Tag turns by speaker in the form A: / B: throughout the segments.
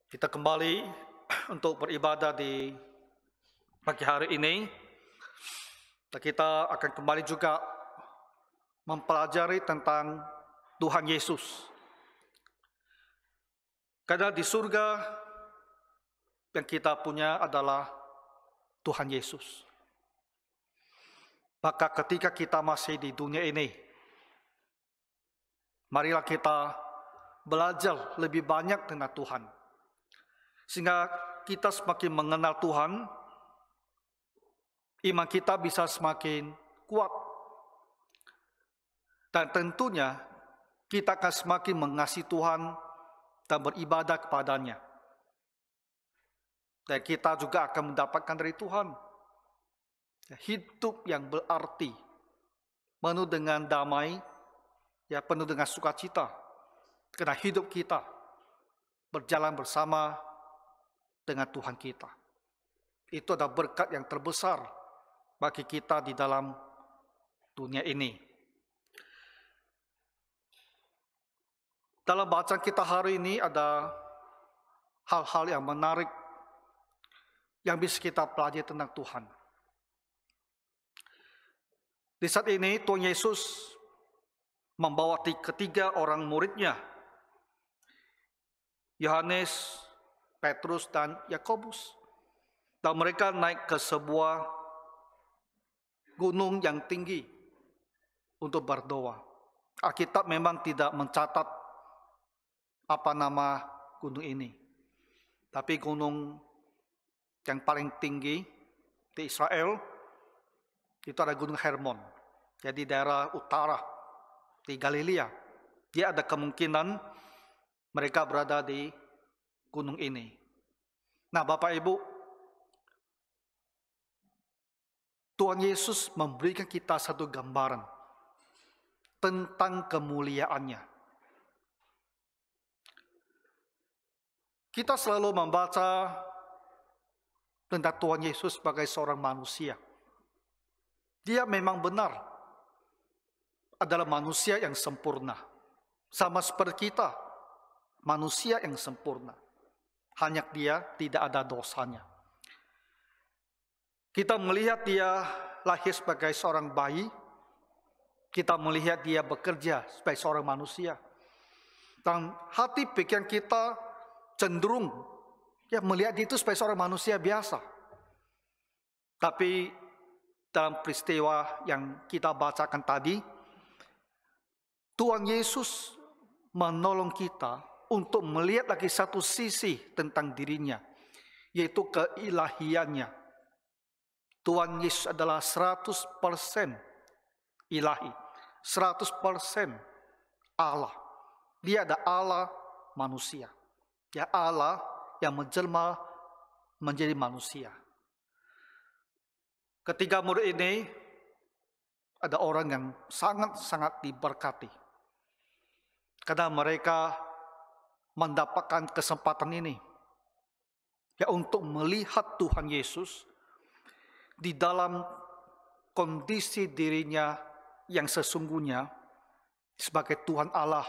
A: Kita kembali untuk beribadah di pagi hari ini. Dan kita akan kembali juga mempelajari tentang Tuhan Yesus. Karena di surga yang kita punya adalah Tuhan Yesus. Maka ketika kita masih di dunia ini, marilah kita belajar lebih banyak tentang Tuhan. Sehingga kita semakin mengenal Tuhan, iman kita bisa semakin kuat. Dan tentunya kita akan semakin mengasihi Tuhan dan beribadah kepadanya. Dan kita juga akan mendapatkan dari Tuhan hidup yang berarti, penuh dengan damai, penuh dengan sukacita. Karena hidup kita berjalan bersama dengan Tuhan kita. Itu adalah berkat yang terbesar bagi kita di dalam dunia ini. Dalam bacaan kita hari ini ada hal-hal yang menarik yang bisa kita pelajari tentang Tuhan. Di saat ini Tuhan Yesus membawa ketiga orang muridnya, Yohanes, Petrus, dan Yakobus. Dan mereka naik ke sebuah gunung yang tinggi untuk berdoa. Alkitab memang tidak mencatat apa nama gunung ini. Tapi gunung yang paling tinggi di Israel itu ada Gunung Hermon. Jadi daerah utara di Galilea. Dia ada kemungkinan mereka berada di gunung ini. Nah, Bapak Ibu, Tuhan Yesus memberikan kita satu gambaran tentang kemuliaannya. Kita selalu membaca tentang Tuhan Yesus sebagai seorang manusia. Dia memang benar adalah manusia yang sempurna. Sama seperti kita, manusia yang sempurna. Hanya dia tidak ada dosanya. Kita melihat dia lahir sebagai seorang bayi. Kita melihat dia bekerja sebagai seorang manusia. Dan hati pikiran kita cenderung melihat dia itu sebagai seorang manusia biasa. Tapi dalam peristiwa yang kita bacakan tadi, Tuhan Yesus menolong kita untuk melihat lagi satu sisi tentang dirinya, yaitu keilahiannya. Tuhan Yesus adalah 100% ilahi, 100% Allah. Dia ada Allah manusia. Ya, Allah yang menjelma menjadi manusia. Ketiga murid ini ada orang yang sangat-sangat diberkati. Karena mereka mendapatkan kesempatan ini untuk melihat Tuhan Yesus di dalam kondisi dirinya yang sesungguhnya sebagai Tuhan Allah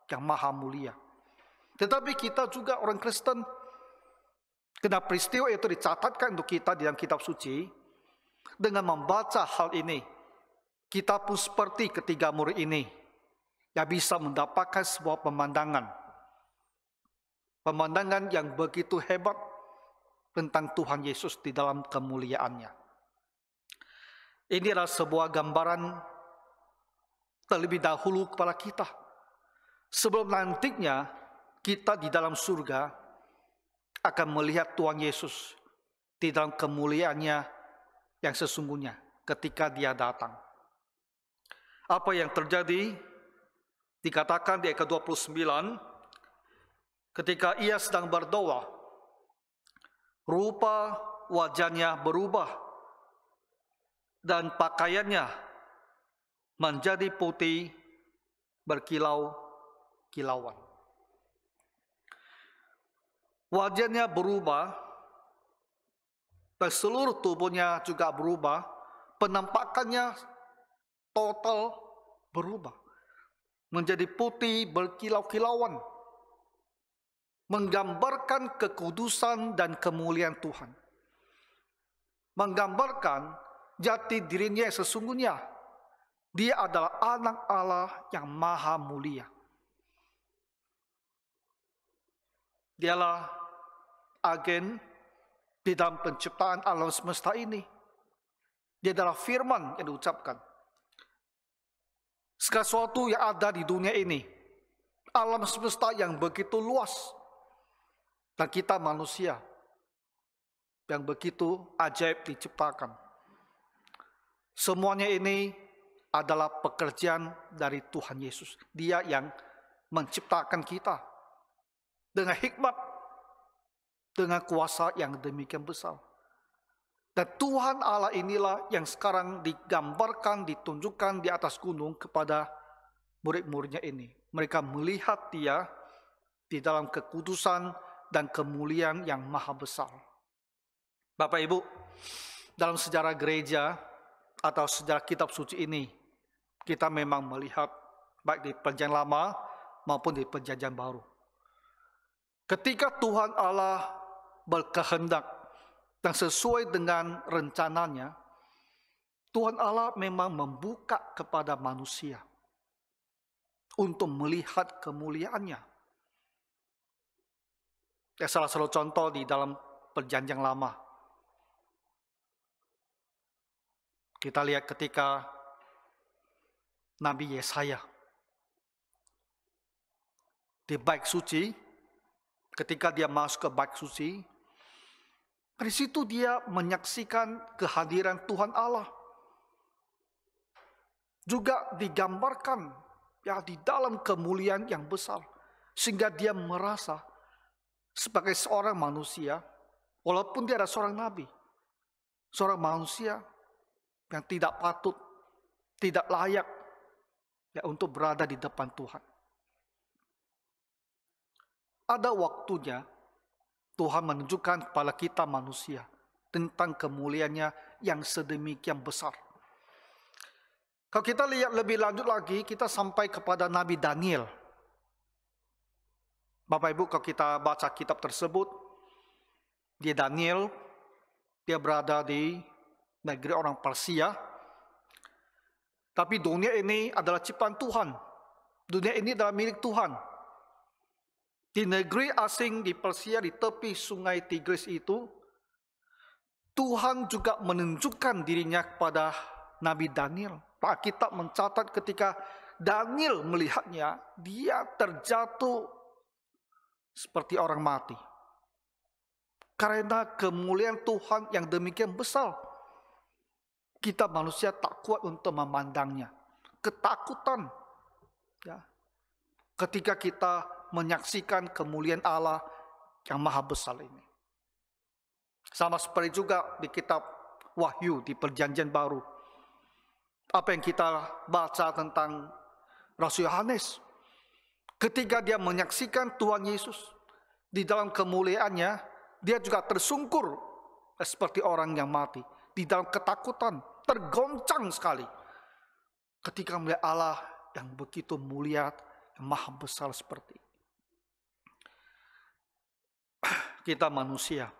A: yang maha mulia. Tetapi kita juga orang Kristen, karena peristiwa itu dicatatkan untuk kita di dalam kitab suci, dengan membaca hal ini, kita pun seperti ketiga murid ini yang bisa mendapatkan sebuah pemandangan yang begitu hebat tentang Tuhan Yesus di dalam kemuliaannya. Ini adalah sebuah gambaran terlebih dahulu kepada kita. Sebelum nantinya kita di dalam surga akan melihat Tuhan Yesus di dalam kemuliaannya yang sesungguhnya ketika dia datang. Apa yang terjadi dikatakan di ayat 29, ketika ia sedang berdoa, rupa wajahnya berubah dan pakaiannya menjadi putih berkilau-kilauan. Wajahnya berubah dan seluruh tubuhnya juga berubah, penampakannya total berubah menjadi putih berkilau-kilauan, menggambarkan kekudusan dan kemuliaan Tuhan. Menggambarkan jati dirinya yang sesungguhnya. Dia adalah anak Allah yang maha mulia. Dialah agen di dalam penciptaan alam semesta ini. Dia adalah firman yang diucapkan. Segala sesuatu yang ada di dunia ini, alam semesta yang begitu luas, dan kita manusia yang begitu ajaib diciptakan. Semuanya ini adalah pekerjaan dari Tuhan Yesus. Dia yang menciptakan kita dengan hikmat, dengan kuasa yang demikian besar. Dan Tuhan Allah inilah yang sekarang digambarkan, ditunjukkan di atas gunung kepada murid-muridnya ini. Mereka melihat dia di dalam kekudusan dan kemuliaan yang maha besar. Bapak Ibu, dalam sejarah gereja atau sejarah kitab suci ini, kita memang melihat baik di Perjanjian Lama maupun di Perjanjian Baru. Ketika Tuhan Allah berkehendak dan sesuai dengan rencananya, Tuhan Allah memang membuka kepada manusia untuk melihat kemuliaannya. Ya, salah satu contoh di dalam Perjanjian Lama. Kita lihat ketika Nabi Yesaya di bait suci, ketika dia masuk ke bait suci, di situ dia menyaksikan kehadiran Tuhan Allah. Juga digambarkan ya di dalam kemuliaan yang besar, sehingga dia merasa sebagai seorang manusia, walaupun dia adalah seorang nabi, seorang manusia yang tidak patut, tidak layak ya untuk berada di depan Tuhan. Ada waktunya Tuhan menunjukkan kepada kita manusia tentang kemuliaannya yang sedemikian besar. Kalau kita lihat lebih lanjut lagi, kita sampai kepada Nabi Daniel. Bapak Ibu, kalau kita baca kitab tersebut, dia Daniel, dia berada di negeri orang Persia. Tapi dunia ini adalah ciptaan Tuhan. Dunia ini adalah milik Tuhan. Di negeri asing di Persia, di tepi sungai Tigris itu, Tuhan juga menunjukkan dirinya kepada Nabi Daniel. Alkitab mencatat ketika Daniel melihatnya, dia terjatuh seperti orang mati. Karena kemuliaan Tuhan yang demikian besar, kita manusia tak kuat untuk memandangnya. Ketakutan ya, ketika kita menyaksikan kemuliaan Allah yang maha besar ini. Sama seperti juga di kitab Wahyu di Perjanjian Baru. Apa yang kita baca tentang Rasul Yohanes. Ketika dia menyaksikan Tuhan Yesus di dalam kemuliaannya, dia juga tersungkur seperti orang yang mati. Di dalam ketakutan, tergoncang sekali. Ketika melihat Allah yang begitu mulia, yang maha besar seperti itu. Kita manusia,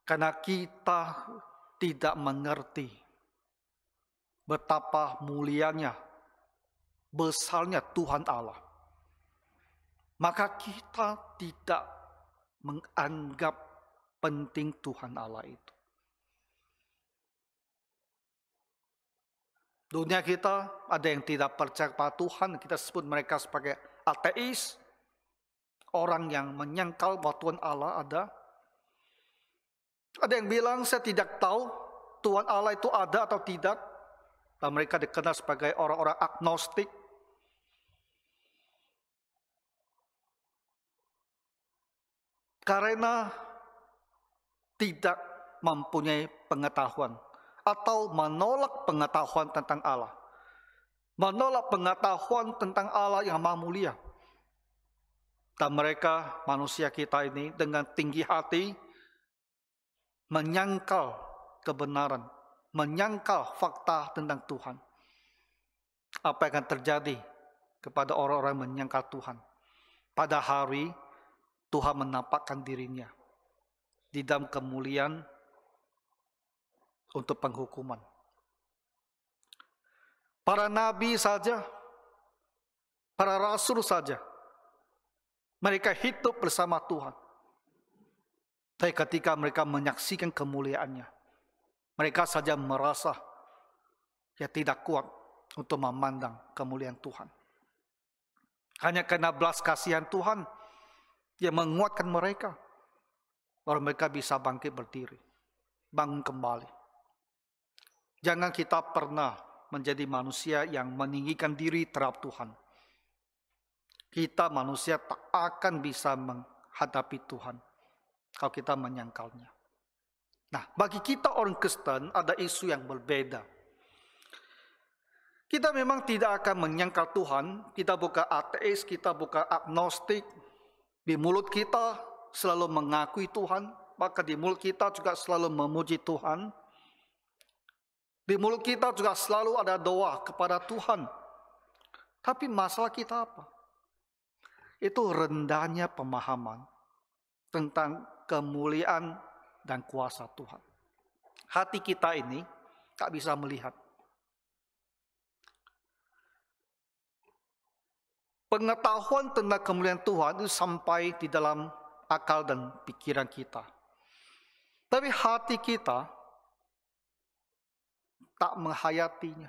A: karena kita tidak mengerti betapa mulianya, besarnya Tuhan Allah, maka kita tidak menganggap penting Tuhan Allah itu. Dunia kita ada yang tidak percaya pada Tuhan, kita sebut mereka sebagai ateis. Orang yang menyangkal bahwa Tuhan Allah ada. Ada yang bilang saya tidak tahu Tuhan Allah itu ada atau tidak. Dan mereka dikenal sebagai orang-orang agnostik. Karena tidak mempunyai pengetahuan atau menolak pengetahuan tentang Allah. Menolak pengetahuan tentang Allah yang maha mulia. Dan mereka, manusia kita ini, dengan tinggi hati, menyangkal kebenaran, menyangkal fakta tentang Tuhan. Apa yang akan terjadi kepada orang-orang yang menyangkal Tuhan? pada hari Tuhan menampakkan dirinya di dalam kemuliaan untuk penghukuman. Para nabi saja, para rasul saja, mereka hidup bersama Tuhan. Tapi ketika mereka menyaksikan kemuliaannya, mereka saja merasa tidak kuat untuk memandang kemuliaan Tuhan. Hanya karena belas kasihan Tuhan yang menguatkan mereka, baru mereka bisa bangkit berdiri, bangun kembali. Jangan kita pernah menjadi manusia yang meninggikan diri terhadap Tuhan. Kita manusia tak akan bisa menghadapi Tuhan kalau kita menyangkalnya. Nah, bagi kita orang Kristen ada isu yang berbeda. Kita memang tidak akan menyangkal Tuhan, kita bukan ateis, kita bukan agnostik. Di mulut kita selalu mengakui Tuhan, maka di mulut kita juga selalu memuji Tuhan. Di mulut kita juga selalu ada doa kepada Tuhan. Tapi masalah kita apa? Itu rendahnya pemahaman tentang kemuliaan dan kuasa Tuhan. Hati kita ini tak bisa melihat. Pengetahuan tentang kemuliaan Tuhan itu sampai di dalam akal dan pikiran kita. Tapi hati kita tak menghayatinya.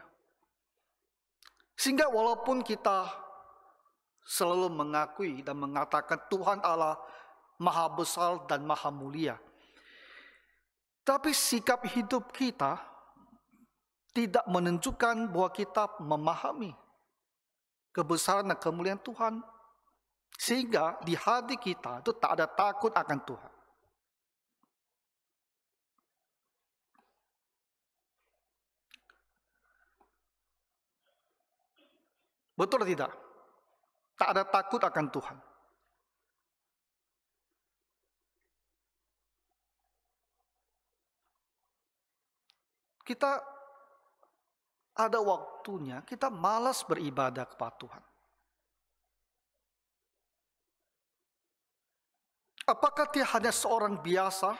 A: Sehingga walaupun kita selalu mengakui dan mengatakan Tuhan Allah Maha Besar dan Maha Mulia, tapi sikap hidup kita tidak menunjukkan bahwa kita memahami kebesaran dan kemuliaan Tuhan. Sehingga di hati kita itu tak ada takut akan Tuhan. Betul atau tidak? Tak ada takut akan Tuhan. Kita ada waktunya kita malas beribadah kepada Tuhan. Apakah dia hanya seorang biasa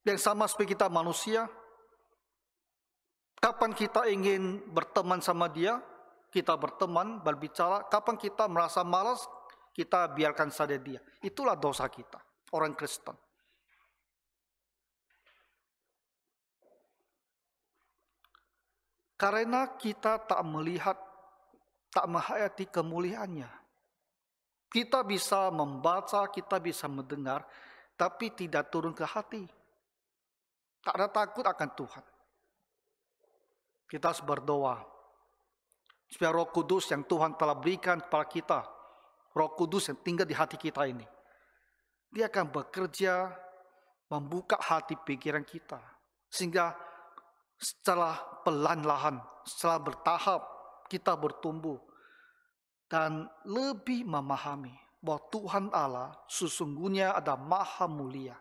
A: yang sama seperti kita manusia? Kapan kita ingin berteman sama dia, kita berteman, berbicara. Kapan kita merasa malas, kita biarkan saja dia. Itulah dosa kita, orang Kristen. Karena kita tak melihat, tak menghayati kemuliaannya. Kita bisa membaca, kita bisa mendengar, tapi tidak turun ke hati. Tak ada takut akan Tuhan. Kita harus berdoa supaya Roh Kudus yang Tuhan telah berikan kepada kita, Roh Kudus yang tinggal di hati kita ini, dia akan bekerja membuka hati pikiran kita, sehingga secara pelan-lahan, secara bertahap kita bertumbuh dan lebih memahami bahwa Tuhan Allah sesungguhnya ada Maha Mulia,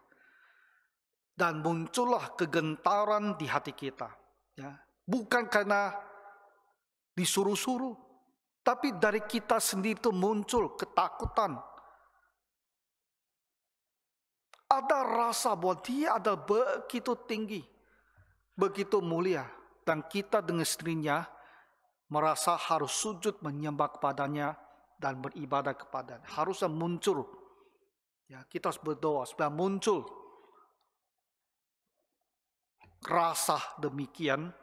A: dan muncullah kegentaran di hati kita, ya. Bukan karena disuruh-suruh, tapi dari kita sendiri itu muncul ketakutan. Ada rasa bahwa dia ada begitu tinggi, begitu mulia, dan kita dengan sendirinya merasa harus sujud menyembah kepadanya dan beribadah kepadanya. Harusnya muncul, ya, kita harus berdoa supaya muncul rasa demikian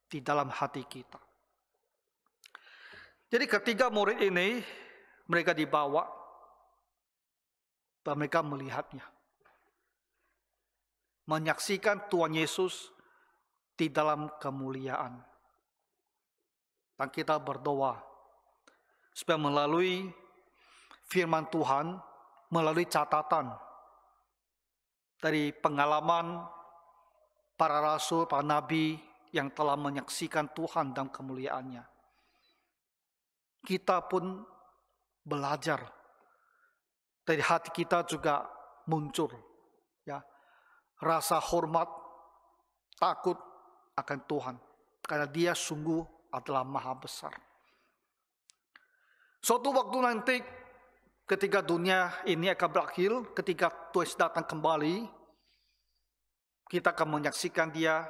A: di dalam hati kita. Jadi ketiga murid ini, mereka dibawa dan mereka melihatnya, menyaksikan Tuhan Yesus di dalam kemuliaan. Dan kita berdoa supaya melalui firman Tuhan, melalui catatan dari pengalaman para rasul, para nabi yang telah menyaksikan Tuhan dan kemuliaannya, kita pun belajar. Dari hati kita juga muncul, ya, rasa hormat, takut akan Tuhan, karena Dia sungguh adalah Maha Besar. Suatu waktu nanti ketika dunia ini akan berakhir, ketika Tuhan Yesus datang kembali, kita akan menyaksikan Dia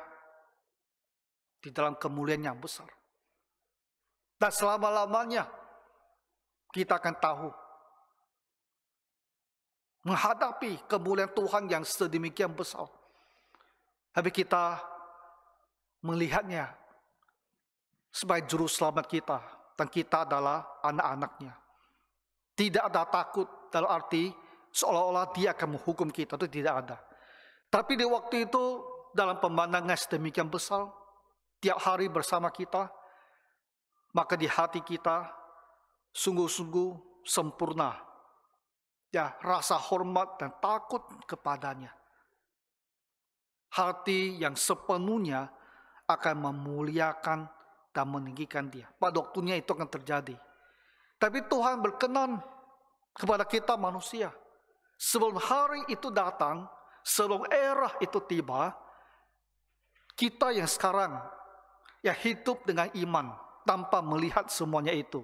A: di dalam kemuliaan yang besar. Dan selama-lamanya kita akan tahu menghadapi kemuliaan Tuhan yang sedemikian besar. Tapi kita melihatnya sebagai juru selamat kita, dan kita adalah anak-anaknya. Tidak ada takut dalam arti seolah-olah Dia akan menghukum kita, itu tidak ada. Tapi di waktu itu dalam pemandangan sedemikian besar, tiap hari bersama kita, maka di hati kita sungguh-sungguh sempurna ya rasa hormat dan takut kepadanya. Hati yang sepenuhnya akan memuliakan dan meninggikan Dia. Pada waktunya itu akan terjadi. Tapi Tuhan berkenan kepada kita manusia. Sebelum hari itu datang, sebelum era itu tiba, kita yang sekarang ya hidup dengan iman tanpa melihat semuanya itu.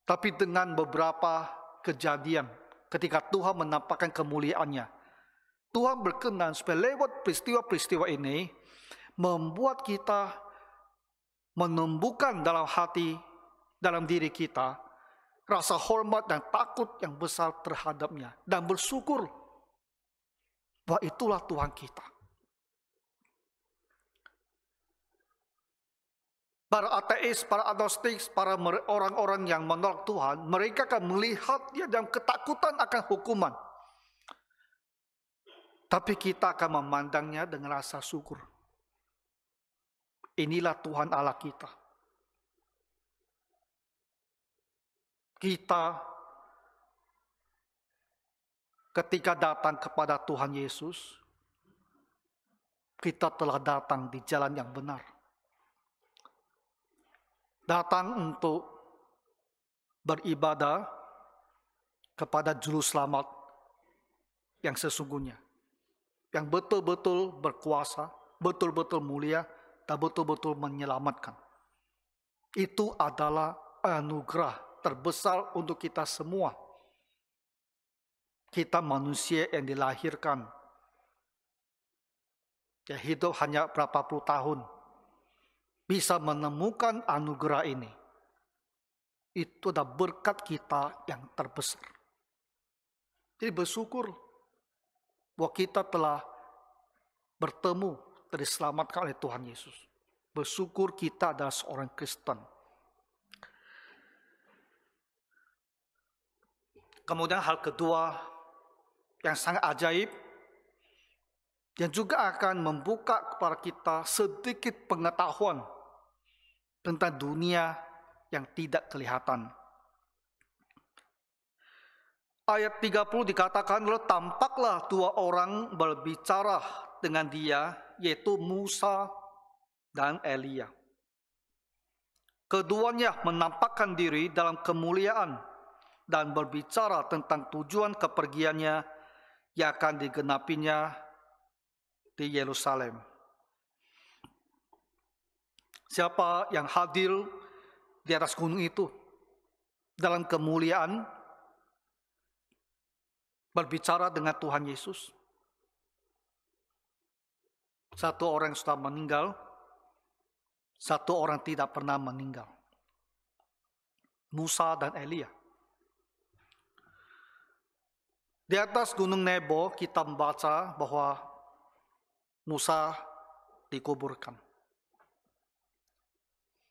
A: Tapi dengan beberapa kejadian ketika Tuhan menampakkan kemuliaannya, Tuhan berkenan supaya lewat peristiwa-peristiwa ini membuat kita menumbuhkan dalam hati, dalam diri kita rasa hormat dan takut yang besar terhadapnya, dan bersyukur bahwa itulah Tuhan kita. Para ateis, para agnostik, para orang-orang yang menolak Tuhan, mereka akan melihat Dia dalam ketakutan akan hukuman. Tapi kita akan memandangnya dengan rasa syukur. Inilah Tuhan Allah kita. Kita ketika datang kepada Tuhan Yesus, kita telah datang di jalan yang benar. Datang untuk beribadah kepada Juru Selamat yang sesungguhnya, yang betul-betul berkuasa, betul-betul mulia, dan betul-betul menyelamatkan. Itu adalah anugerah terbesar untuk kita semua. Kita manusia yang dilahirkan, ya hidup hanya berapa puluh tahun, bisa menemukan anugerah ini. Itu adalah berkat kita yang terbesar. Jadi bersyukur bahwa kita telah bertemu, diselamatkan oleh Tuhan Yesus. Bersyukur kita adalah seorang Kristen. Kemudian hal kedua yang sangat ajaib, yang juga akan membuka kepada kita sedikit pengetahuan tentang dunia yang tidak kelihatan. Ayat 30 dikatakan, lalu tampaklah dua orang berbicara dengan Dia, yaitu Musa dan Elia. Keduanya menampakkan diri dalam kemuliaan dan berbicara tentang tujuan kepergiannya yang akan digenapinya di Yerusalem. Siapa yang hadir di atas gunung itu dalam kemuliaan berbicara dengan Tuhan Yesus? Satu orang sudah meninggal, satu orang tidak pernah meninggal. Musa dan Elia. Di atas gunung Nebo kita membaca bahwa Musa dikuburkan.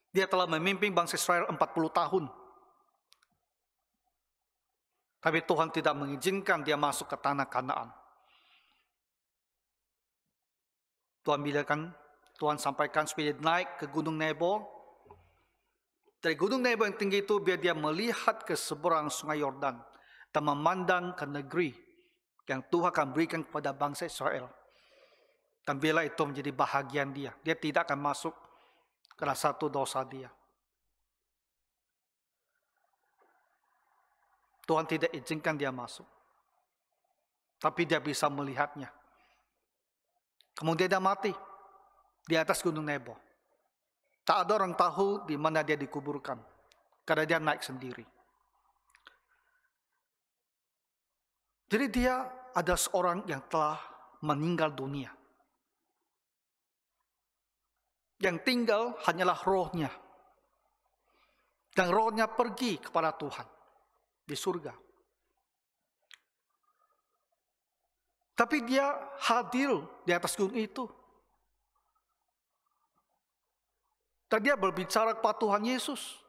A: Dia telah memimpin bangsa Israel 40 tahun. Tapi Tuhan tidak mengizinkan dia masuk ke tanah Kanaan. Tuhan sampaikan supaya dia naik ke gunung Nebo. Dari gunung Nebo yang tinggi itu biar dia melihat ke seberang sungai Yordan dan memandang ke negeri yang Tuhan akan berikan kepada bangsa Israel. Dan bila itu menjadi bahagian dia, dia tidak akan masuk karena satu dosa dia. Tuhan tidak izinkan dia masuk. Tapi dia bisa melihatnya. Kemudian dia mati di atas gunung Nebo. Tak ada orang tahu di mana dia dikuburkan. karena dia naik sendiri. Jadi dia ada seorang yang telah meninggal dunia. Yang tinggal hanyalah rohnya. Dan rohnya pergi kepada Tuhan di surga. Tapi dia hadir di atas gunung itu. Dan dia berbicara kepada Tuhan Yesus.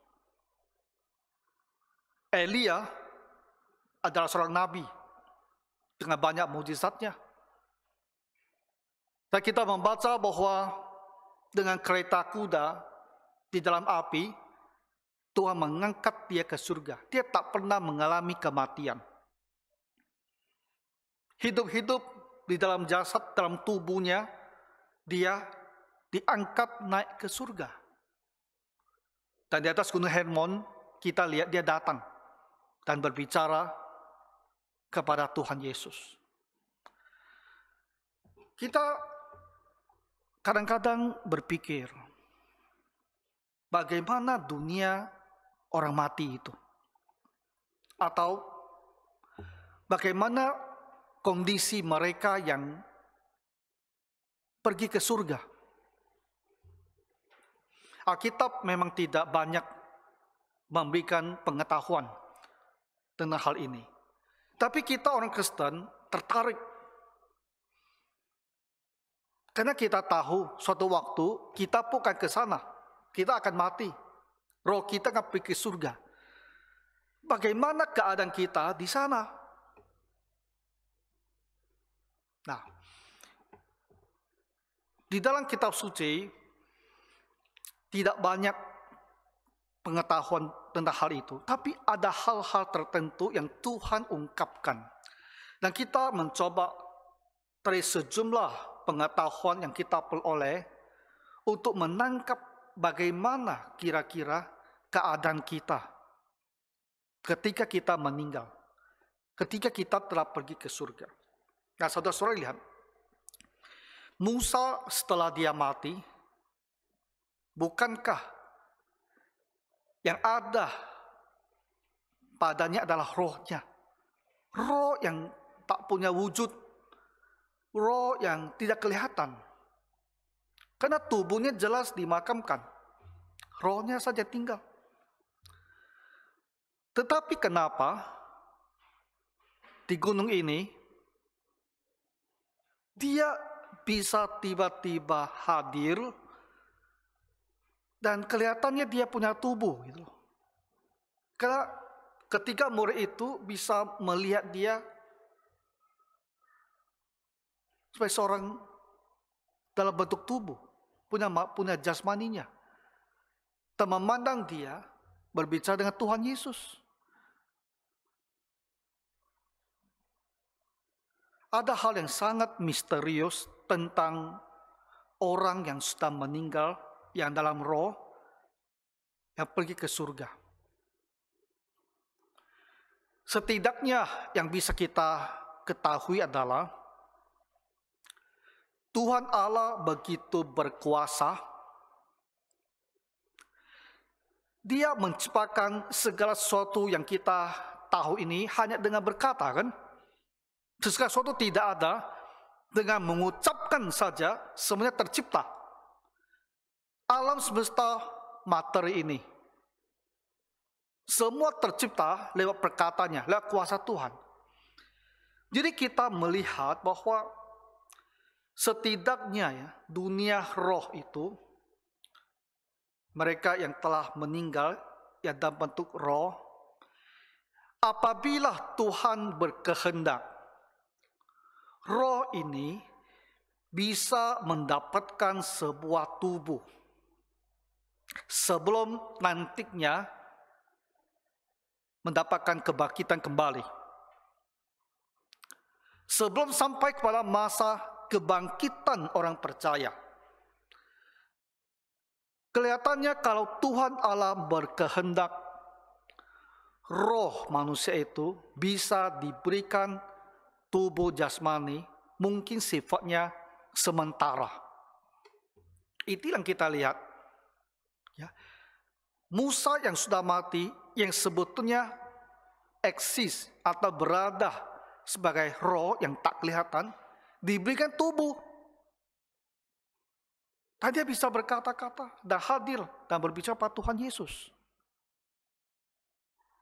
A: Elia adalah seorang nabi dengan banyak mukjizatnya. Dan kita membaca bahwa dengan kereta kuda di dalam api, Tuhan mengangkat dia ke surga. Dia tak pernah mengalami kematian. Hidup-hidup di dalam jasad, dalam tubuhnya, dia diangkat naik ke surga. Dan di atas gunung Hermon, kita lihat dia datang dan berbicara kepada Tuhan Yesus. Kita kadang-kadang berpikir, bagaimana dunia orang mati itu? Atau bagaimana kondisi mereka yang pergi ke surga? Alkitab memang tidak banyak memberikan pengetahuan tentang hal ini. Tapi kita orang Kristen tertarik. Karena kita tahu suatu waktu kita pun akan ke sana. Kita akan mati. Roh kita akan pergi ke surga. Bagaimana keadaan kita di sana? Nah, di dalam kitab suci tidak banyak pengetahuan tentang hal itu. Tapi ada hal-hal tertentu yang Tuhan ungkapkan. Dan kita mencoba dari sejumlah pengetahuan yang kita peroleh untuk menangkap bagaimana kira-kira keadaan kita ketika kita meninggal, ketika kita telah pergi ke surga. Nah, saudara-saudara lihat, Musa setelah dia mati, bukankah yang ada padanya adalah rohnya? Roh yang tak punya wujud, roh yang tidak kelihatan. Karena tubuhnya jelas dimakamkan, rohnya saja tinggal. Tetapi kenapa di gunung ini dia bisa tiba-tiba hadir dan kelihatannya dia punya tubuh gitu. Karena ketika murid itu bisa melihat dia sebagai seorang dalam bentuk tubuh, punya jasmaninya. Dan memandang dia berbicara dengan Tuhan Yesus. Ada hal yang sangat misterius tentang orang yang sudah meninggal, yang dalam roh, yang pergi ke surga. Setidaknya yang bisa kita ketahui adalah Tuhan Allah begitu berkuasa. Dia menciptakan segala sesuatu yang kita tahu ini hanya dengan berkata, kan? Segala sesuatu tidak ada, dengan mengucapkan saja semuanya tercipta. Alam semesta materi ini semua tercipta lewat perkataannya, lewat kuasa Tuhan. Jadi kita melihat bahwa setidaknya ya, dunia roh itu, mereka yang telah meninggal yang dalam bentuk roh, apabila Tuhan berkehendak, roh ini bisa mendapatkan sebuah tubuh sebelum nantinya mendapatkan kebangkitan kembali. Sebelum sampai kepada masa kebangkitan orang percaya. Kelihatannya kalau Tuhan Allah berkehendak, roh manusia itu bisa diberikan tubuh jasmani, mungkin sifatnya sementara. Itu yang kita lihat. Ya. Musa yang sudah mati, yang sebetulnya eksis atau berada sebagai roh yang tak kelihatan, diberikan tubuh. Dan dia bisa berkata-kata dan hadir dan berbicara pada Tuhan Yesus.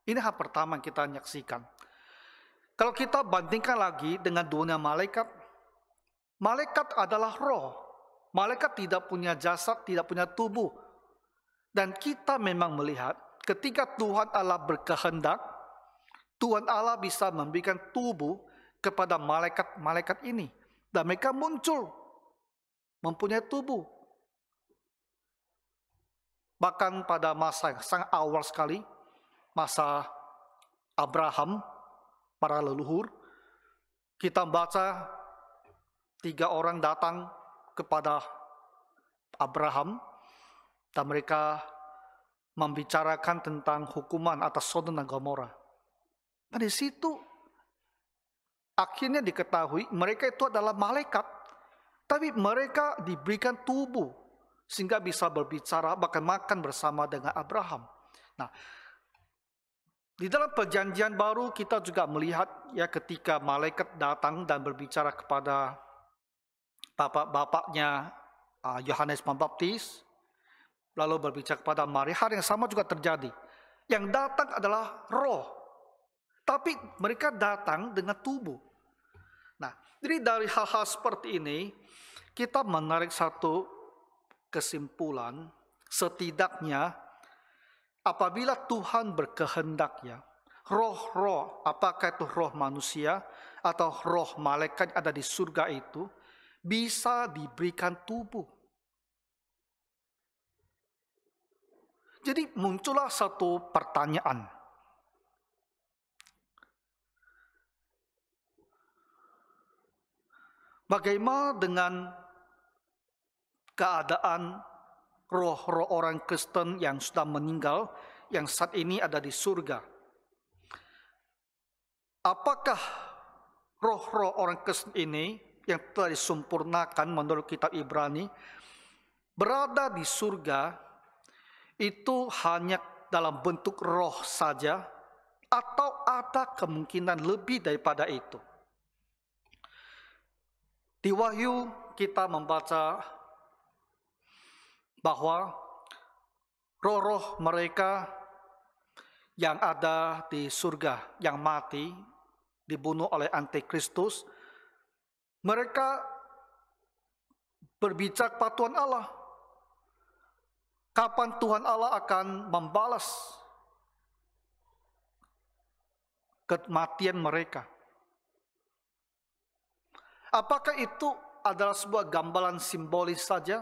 A: Ini hal pertama yang kita menyaksikan. Kalau kita bandingkan lagi dengan dunia malaikat, malaikat adalah roh. Malaikat tidak punya jasad, tidak punya tubuh. Dan kita memang melihat ketika Tuhan Allah berkehendak, Tuhan Allah bisa memberikan tubuh kepada malaikat-malaikat ini. Dan mereka muncul, mempunyai tubuh. Bahkan pada masa yang sangat awal sekali, masa Abraham, para leluhur, kita baca 3 orang datang kepada Abraham, dan mereka membicarakan tentang hukuman atas Sodom dan Gomora. Dan di situ akhirnya diketahui mereka itu adalah malaikat, tapi mereka diberikan tubuh sehingga bisa berbicara, bahkan makan bersama dengan Abraham. Nah, di dalam perjanjian baru kita juga melihat ya ketika malaikat datang dan berbicara kepada bapaknya Yohanes Pembaptis, lalu berbicara kepada Maria, hal yang sama juga terjadi. Yang datang adalah roh, tapi mereka datang dengan tubuh. Nah, jadi dari hal-hal seperti ini, kita menarik satu kesimpulan, setidaknya apabila Tuhan berkehendak ya, roh-roh, apakah itu roh manusia atau roh malaikat ada di surga itu, bisa diberikan tubuh. Jadi muncullah satu pertanyaan. Bagaimana dengan keadaan roh-roh orang Kristen yang sudah meninggal, yang saat ini ada di surga? Apakah roh-roh orang Kristen ini yang telah disempurnakan menurut kitab Ibrani berada di surga itu hanya dalam bentuk roh saja, atau ada kemungkinan lebih daripada itu? Di Wahyu kita membaca bahwa roh-roh mereka yang ada di surga, yang mati, dibunuh oleh Antikristus, mereka berbicara kepada Tuhan Allah. Kapan Tuhan Allah akan membalas kematian mereka? Apakah itu adalah sebuah gambaran simbolis saja?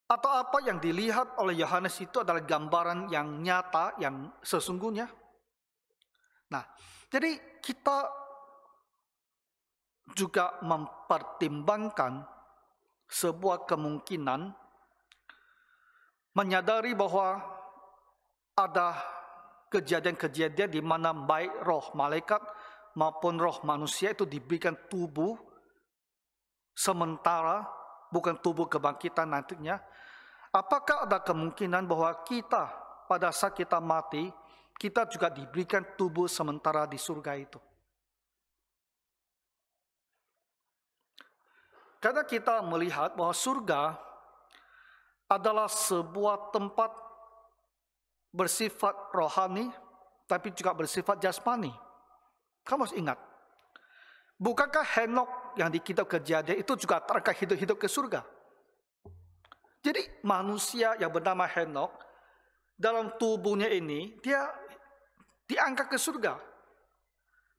A: Atau apa yang dilihat oleh Yohanes itu adalah gambaran yang nyata, yang sesungguhnya? Nah, jadi kita juga mempertimbangkan sebuah kemungkinan, menyadari bahwa ada kejadian-kejadian di mana baik roh malaikat maupun roh manusia itu diberikan tubuh sementara, bukan tubuh kebangkitan nantinya. Apakah ada kemungkinan bahwa kita pada saat kita mati, kita juga diberikan tubuh sementara di surga itu? Karena kita melihat bahwa surga adalah sebuah tempat bersifat rohani, tapi juga bersifat jasmani. Kamu harus ingat, bukankah Henok yang di kitab Kejadian itu juga terangkat hidup-hidup ke surga? Jadi manusia yang bernama Henok, dalam tubuhnya ini, dia diangkat ke surga.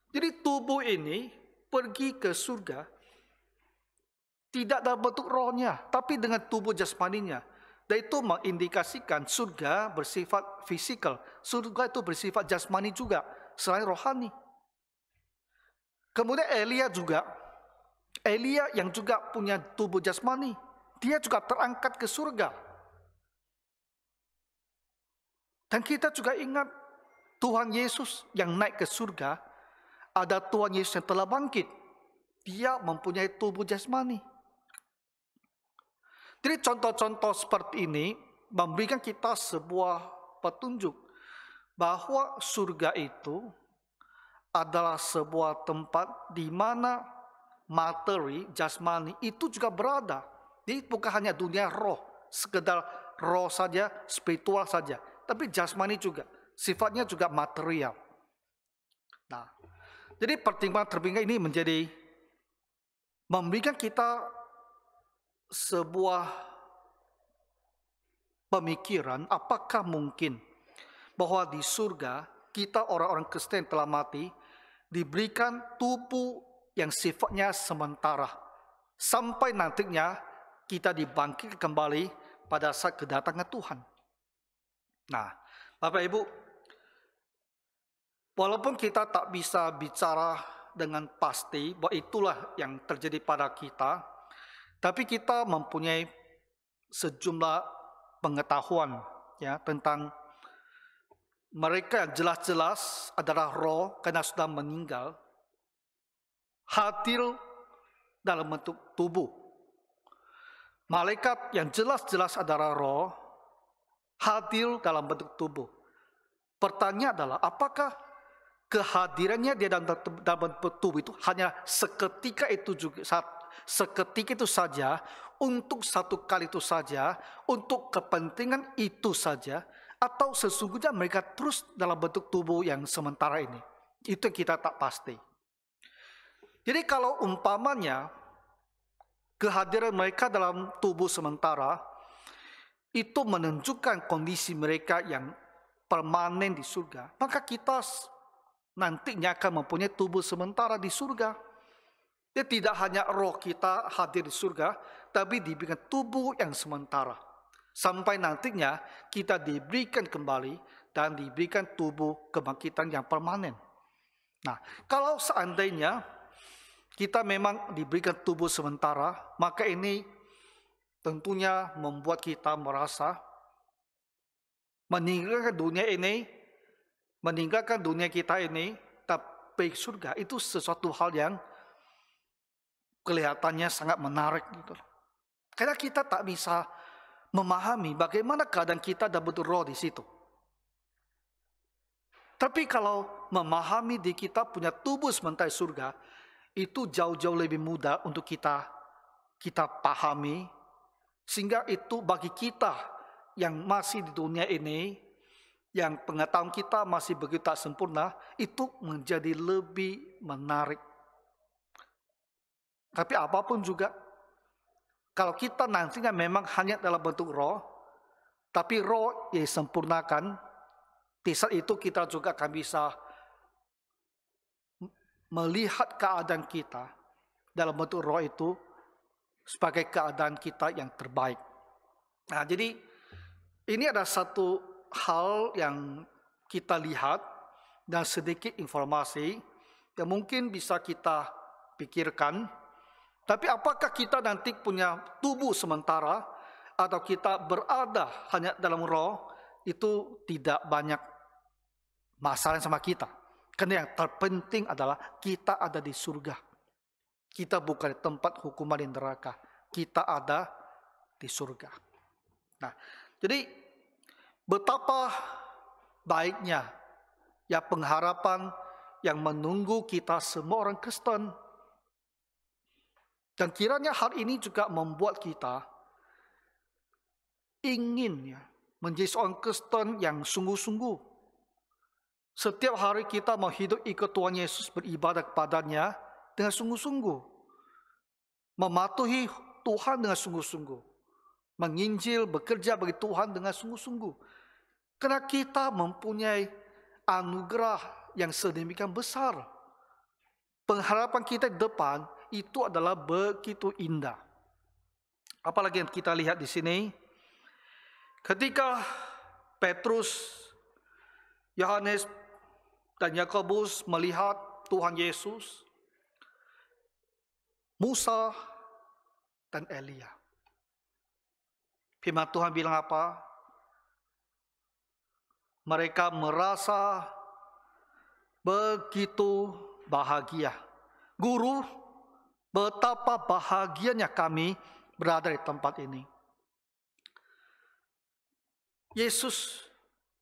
A: Jadi tubuh ini pergi ke surga, tidak dalam bentuk rohnya, tapi dengan tubuh jasmaninya. Dan itu mengindikasikan surga bersifat fisikal. Surga itu bersifat jasmani juga, selain rohani. Kemudian Elia juga. Elia yang juga punya tubuh jasmani, dia juga terangkat ke surga. Dan kita juga ingat Tuhan Yesus yang naik ke surga, ada Tuhan Yesus yang telah bangkit. Dia mempunyai tubuh jasmani. Jadi contoh-contoh seperti ini memberikan kita sebuah petunjuk bahwa surga itu adalah sebuah tempat di mana materi, jasmani itu juga berada. Jadi bukan hanya dunia roh, sekedar roh saja, spiritual saja, tapi jasmani juga, sifatnya juga material. Nah, jadi pertimbangan terbingkai ini menjadi memberikan kita sebuah pemikiran, apakah mungkin bahwa di surga kita orang-orang Kristen telah mati diberikan tubuh yang sifatnya sementara sampai nantinya kita dibangkitkan kembali pada saat kedatangan Tuhan. Nah, Bapak Ibu, walaupun kita tak bisa bicara dengan pasti bahwa itulah yang terjadi pada kita, tapi kita mempunyai sejumlah pengetahuan ya tentang mereka yang jelas-jelas adalah roh karena sudah meninggal, hadir dalam bentuk tubuh. Malaikat yang jelas-jelas adalah roh, hadir dalam bentuk tubuh. Pertanyaan adalah, apakah kehadirannya dia dalam bentuk tubuh itu hanya seketika itu juga, seketika itu saja, untuk satu kali itu saja, untuk kepentingan itu saja, atau sesungguhnya mereka terus dalam bentuk tubuh yang sementara ini? Itu yang kita tak pasti. Jadi kalau umpamanya kehadiran mereka dalam tubuh sementara itu menunjukkan kondisi mereka yang permanen di surga, maka kita nantinya akan mempunyai tubuh sementara di surga. Dia tidak hanya roh kita hadir di surga, tapi diberikan tubuh yang sementara. Sampai nantinya kita diberikan kembali dan diberikan tubuh kebangkitan yang permanen. Nah, kalau seandainya kita memang diberikan tubuh sementara, maka ini tentunya membuat kita merasa meninggalkan dunia kita ini, tapi surga itu sesuatu hal yang kelihatannya sangat menarik gitu. Karena kita tak bisa memahami bagaimana keadaan kita dalam bentuk roh di situ. Tapi kalau memahami di kita punya tubuh sementara surga, itu jauh-jauh lebih mudah untuk kita pahami, sehingga itu bagi kita yang masih di dunia ini, yang pengetahuan kita masih begitu tak sempurna, itu menjadi lebih menarik. Tapi apapun juga, kalau kita nantinya memang hanya dalam bentuk roh, tapi roh yang disempurnakan, di saat itu kita juga akan bisa melihat keadaan kita dalam bentuk roh itu sebagai keadaan kita yang terbaik. Nah, jadi ini ada satu hal yang kita lihat dan sedikit informasi yang mungkin bisa kita pikirkan. Tapi apakah kita nanti punya tubuh sementara atau kita berada hanya dalam roh, itu tidak banyak masalah sama kita. Karena yang terpenting adalah kita ada di surga. Kita bukan di tempat hukuman di neraka. Kita ada di surga. Nah, jadi betapa baiknya ya pengharapan yang menunggu kita semua orang Kristen. Dan kiranya hal ini juga membuat kita ingin ya menjadi seorang Kristen yang sungguh-sungguh. Setiap hari kita mau hidup ikut Tuhan Yesus, beribadah kepadanya dengan sungguh-sungguh. Mematuhi Tuhan dengan sungguh-sungguh. Menginjil, bekerja bagi Tuhan dengan sungguh-sungguh. Karena kita mempunyai anugerah yang sedemikian besar. Pengharapan kita di depan itu adalah begitu indah. Apalagi yang kita lihat di sini, ketika Petrus, Yohanes, dan Yakobus melihat Tuhan Yesus, Musa, dan Elia. Firman Tuhan bilang apa? Mereka merasa begitu bahagia. Guru, betapa bahagianya kami berada di tempat ini. Yesus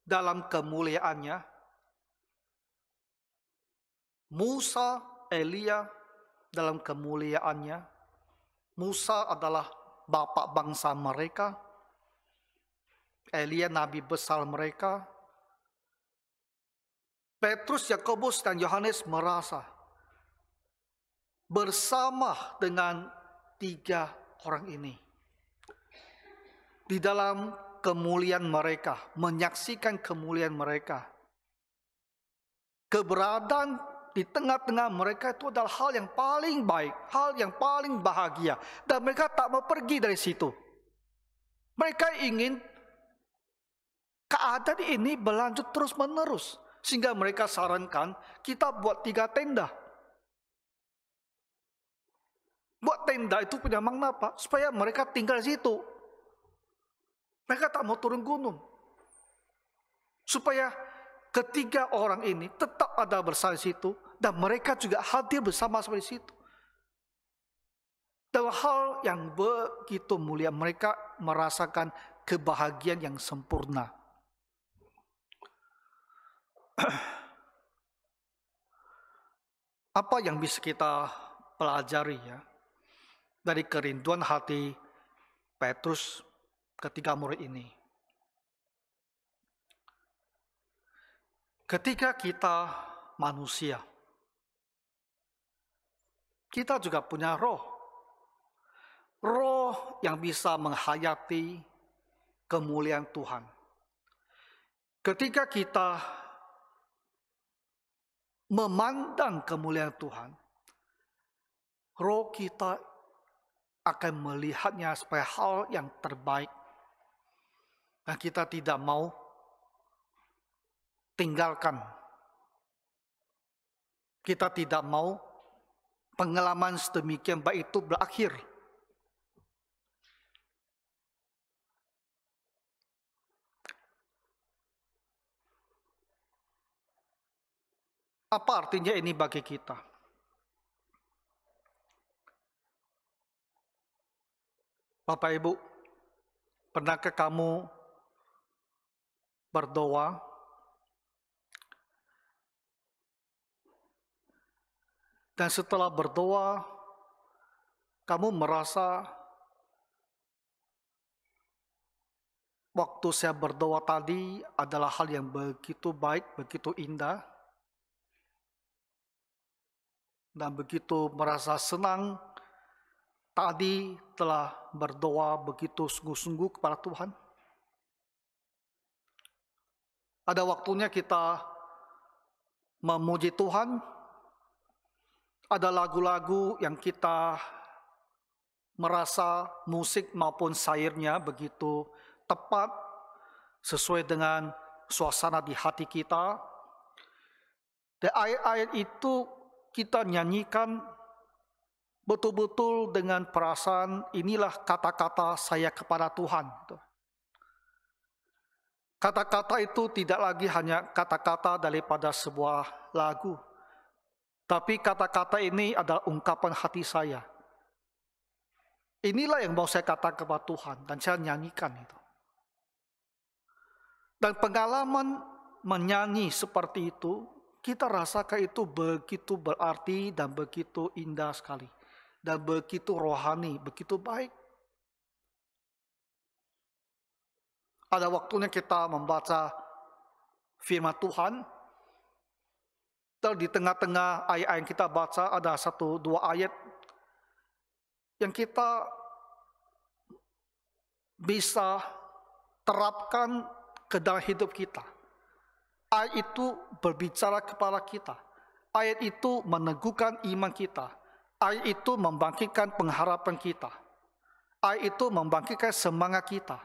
A: dalam kemuliaannya, Musa, Elia dalam kemuliaannya. Musa adalah bapak bangsa mereka, Elia nabi besar mereka. Petrus, Yakobus, dan Yohanes merasa bersama dengan tiga orang ini di dalam kemuliaan mereka, menyaksikan kemuliaan mereka. Keberadaan di tengah-tengah mereka itu adalah hal yang paling baik, hal yang paling bahagia. Dan mereka tak mau pergi dari situ. Mereka ingin keadaan ini berlanjut terus-menerus. Sehingga mereka sarankan kita buat 3 tenda. Buat tenda itu punya makna apa? Supaya mereka tinggal di situ. Mereka tak mau turun gunung. Supaya ketiga orang ini tetap ada bersama di situ. Dan mereka juga hadir bersama-sama di situ. Dalam hal yang begitu mulia, mereka merasakan kebahagiaan yang sempurna. Apa yang bisa kita pelajari ya dari kerinduan hati Petrus ketiga murid ini? Ketika kita manusia, kita juga punya roh. Roh yang bisa menghayati kemuliaan Tuhan. Ketika kita memandang kemuliaan Tuhan, roh kita akan melihatnya sebagai hal yang terbaik. Dan kita tidak mau tinggalkan. Kita tidak mau pengalaman sedemikian baik itu berakhir. Apa artinya ini bagi kita? Bapak Ibu, pernahkah kamu berdoa dan setelah berdoa kamu merasa waktu saya berdoa tadi adalah hal yang begitu baik, begitu indah, dan begitu merasa senang tadi telah berdoa begitu sungguh-sungguh kepada Tuhan? Ada waktunya kita memuji Tuhan. Ada lagu-lagu yang kita merasa musik maupun syairnya begitu tepat sesuai dengan suasana di hati kita. Dan ayat-ayat itu kita nyanyikan betul-betul dengan perasaan, inilah kata-kata saya kepada Tuhan. Kata-kata itu tidak lagi hanya kata-kata daripada sebuah lagu, tapi kata-kata ini adalah ungkapan hati saya. Inilah yang mau saya katakan kepada Tuhan, dan saya nyanyikan itu. Dan pengalaman menyanyi seperti itu, kita rasakan itu begitu berarti dan begitu indah sekali. Dan begitu rohani, begitu baik. Ada waktunya kita membaca firman Tuhan. Dan di tengah-tengah ayat yang kita baca ada 1-2 ayat yang kita bisa terapkan ke dalam hidup kita. Ayat itu berbicara kepada kita. Ayat itu meneguhkan iman kita. Ayat itu membangkitkan pengharapan kita. Ayat itu membangkitkan semangat kita.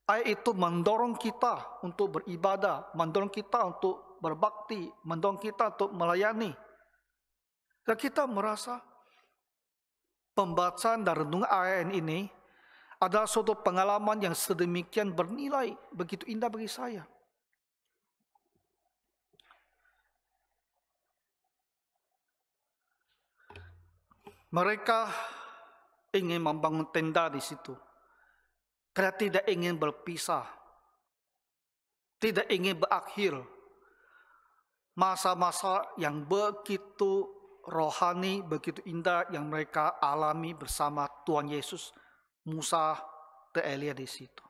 A: Ayat itu mendorong kita untuk beribadah, mendorong kita untuk berbakti, mendorong kita untuk melayani. Dan kita merasa pembacaan dan renungan ayat ini adalah suatu pengalaman yang sedemikian bernilai, begitu indah bagi saya. Mereka ingin membangun tenda di situ karena tidak ingin berpisah tidak ingin berakhir. Masa-masa yang begitu rohani, begitu indah yang mereka alami bersama Tuhan Yesus, Musa dan Elia di situ.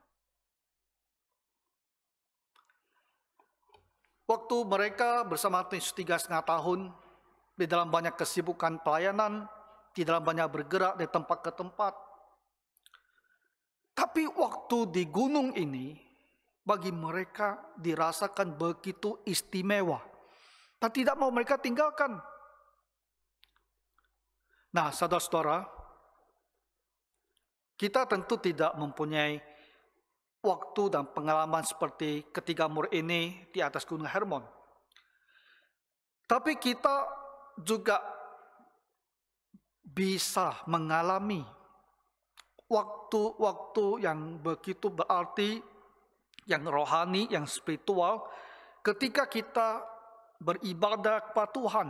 A: Waktu mereka bersama Yesus 3,5 tahun, di dalam banyak kesibukan pelayanan, di dalam banyak bergerak dari tempat ke tempat. Tapi waktu di gunung ini, bagi mereka dirasakan begitu istimewa. Dan tidak mau mereka tinggalkan. Nah, saudara-saudara, kita tentu tidak mempunyai waktu dan pengalaman seperti ketiga murid ini di atas Gunung Hermon. Tapi kita juga bisa mengalami waktu-waktu yang begitu berarti, yang rohani, yang spiritual, ketika kita beribadah kepada Tuhan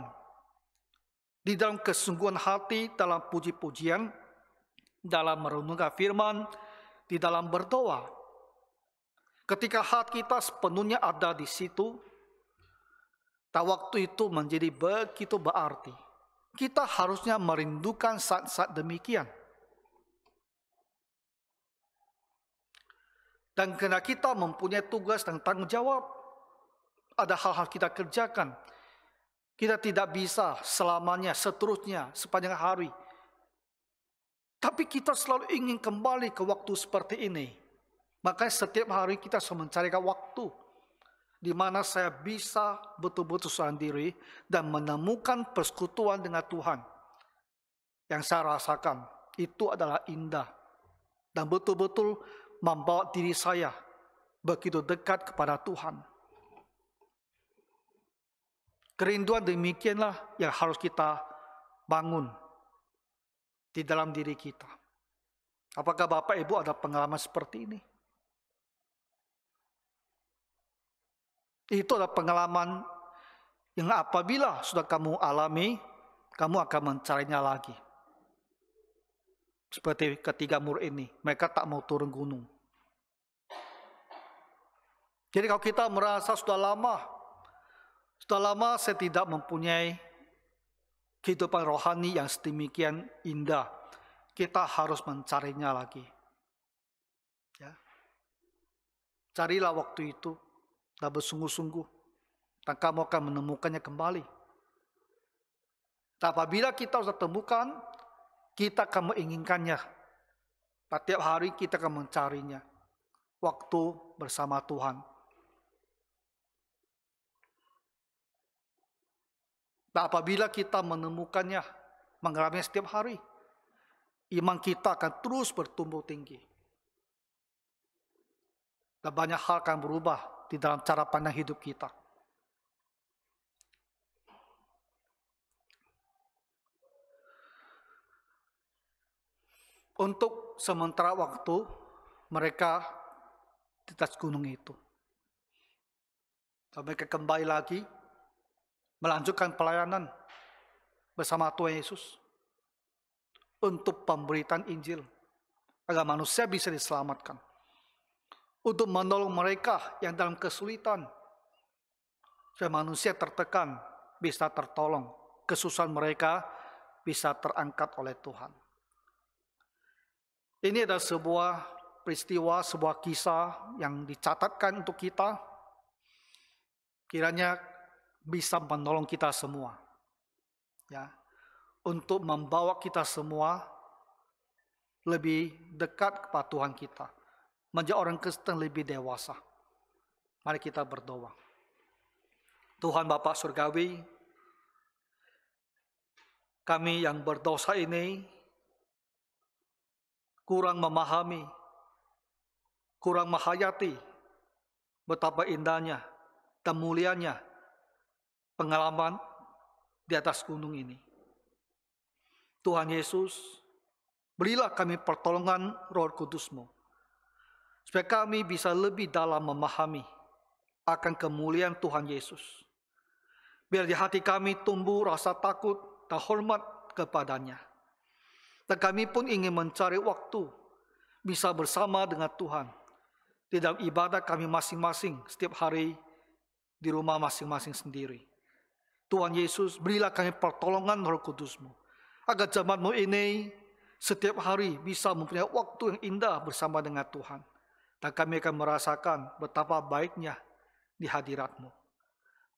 A: di dalam kesungguhan hati, dalam puji-pujian, dalam merenungkan firman, di dalam berdoa. Ketika hati kita sepenuhnya ada di situ, waktu itu menjadi begitu berarti. Kita harusnya merindukan saat-saat demikian. Dan karena kita mempunyai tugas dan tanggung jawab, ada hal-hal kita kerjakan. Kita tidak bisa selamanya, seterusnya, sepanjang hari. Tapi kita selalu ingin kembali ke waktu seperti ini. Makanya setiap hari kita selalu mencarikan waktu di mana saya bisa betul-betul sendiri dan menemukan persekutuan dengan Tuhan. Yang saya rasakan itu adalah indah dan betul-betul membawa diri saya begitu dekat kepada Tuhan. Kerinduan demikianlah yang harus kita bangun di dalam diri kita. Apakah Bapak Ibu ada pengalaman seperti ini? Itu adalah pengalaman yang apabila sudah kamu alami, kamu akan mencarinya lagi. Seperti ketiga murid ini, mereka tak mau turun gunung. Jadi kalau kita merasa sudah lama saya tidak mempunyai kehidupan rohani yang sedemikian indah, kita harus mencarinya lagi. Ya. Carilah waktu itu dan bersungguh-sungguh, dan kamu akan menemukannya kembali. Dan apabila kita sudah temukan, kita akan menginginkannya. Setiap hari kita akan mencarinya. Waktu bersama Tuhan. Dan apabila kita menemukannya, mengalaminya setiap hari, iman kita akan terus bertumbuh tinggi. Dan banyak hal akan berubah di dalam cara pandang hidup kita. Untuk sementara waktu, mereka di atas gunung itu. Dan mereka kembali lagi, melanjutkan pelayanan bersama Tuhan Yesus untuk pemberitaan Injil agar manusia bisa diselamatkan, untuk menolong mereka yang dalam kesulitan supaya manusia tertekan bisa tertolong, kesusahan mereka bisa terangkat oleh Tuhan. Ini adalah sebuah peristiwa, sebuah kisah yang dicatatkan untuk kita, kiranya bisa menolong kita semua, ya, untuk membawa kita semua lebih dekat kepada Tuhan kita, menjadi orang Kristen lebih dewasa. Mari kita berdoa. Tuhan Bapa Surgawi, kami yang berdosa ini kurang memahami, kurang menghayati betapa indahnya dan mulianya pengalaman di atas gunung ini. Tuhan Yesus, berilah kami pertolongan Roh Kudus-Mu, supaya kami bisa lebih dalam memahami akan kemuliaan Tuhan Yesus. Biar di hati kami tumbuh rasa takut dan hormat kepadanya. Dan kami pun ingin mencari waktu bisa bersama dengan Tuhan, di dalam ibadah kami masing-masing setiap hari di rumah masing-masing sendiri. Tuhan Yesus, berilah kami pertolongan Roh Kudus-Mu, agar zaman-Mu ini setiap hari bisa mempunyai waktu yang indah bersama dengan Tuhan. Dan kami akan merasakan betapa baiknya di hadirat-Mu.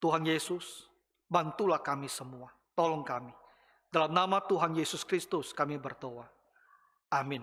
A: Tuhan Yesus, bantulah kami semua. Tolong kami. Dalam nama Tuhan Yesus Kristus kami berdoa. Amin.